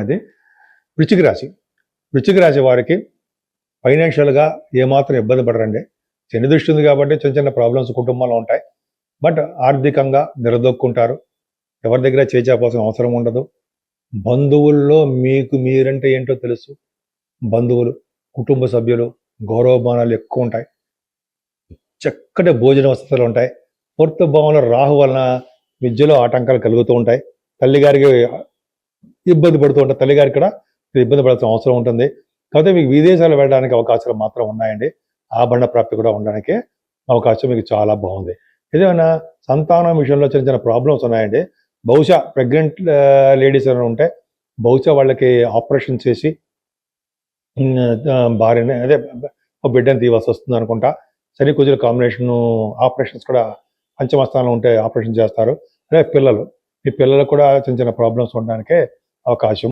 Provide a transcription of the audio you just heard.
అనేది వృశ్చిక రాశి. వృశ్చిక రాశి వారికి ఫైనాన్షియల్గా ఏమాత్రం ఇబ్బంది పడరండి. శని దృష్టి ఉంది కాబట్టి చిన్న చిన్న ప్రాబ్లమ్స్ కుటుంబంలో ఉంటాయి. బట్ ఆర్థికంగా నిలదొక్కుంటారు. ఎవరి దగ్గర చేచాల్సిన అవసరం ఉండదు. బంధువుల్లో మీకు మీరంటే ఏంటో తెలుసు. బంధువులు, కుటుంబ సభ్యులు గౌరవమానాలు ఎక్కువ ఉంటాయి. చక్కటి భోజన వసతులు ఉంటాయి. పూర్త భావంలో రాహు వలన విద్యలో ఆటంకాలు కలుగుతూ ఉంటాయి. తల్లిగారికి ఇబ్బంది పడుతూ ఉంటాయి. తల్లిగారికి కూడా ఇబ్బంది పడాల్సిన అవసరం ఉంటుంది. కాకపోతే మీకు విదేశాలు వెళ్ళడానికి అవకాశాలు మాత్రం ఉన్నాయండి. ఆభరణ ప్రాప్తి కూడా ఉండడానికి అవకాశం మీకు చాలా బాగుంది. ఏదైనా సంతానం విషయంలో చిన్న చిన్న ప్రాబ్లమ్స్ ఉన్నాయండి. బహుశా ప్రెగ్నెంట్ లేడీస్ ఏమైనా ఉంటే బహుశా వాళ్ళకి ఆపరేషన్ చేసి భార్యని బిడ్డని తీవాల్సి వస్తుంది అనుకుంటా. శని కుజుల కాంబినేషన్ ఆపరేషన్స్ కూడా పంచమస్థానంలో ఉంటే ఆపరేషన్ చేస్తారు. అదే పిల్లలు, ఈ పిల్లలకు కూడా చిన్న చిన్న ప్రాబ్లమ్స్ ఉండడానికే అవకాశం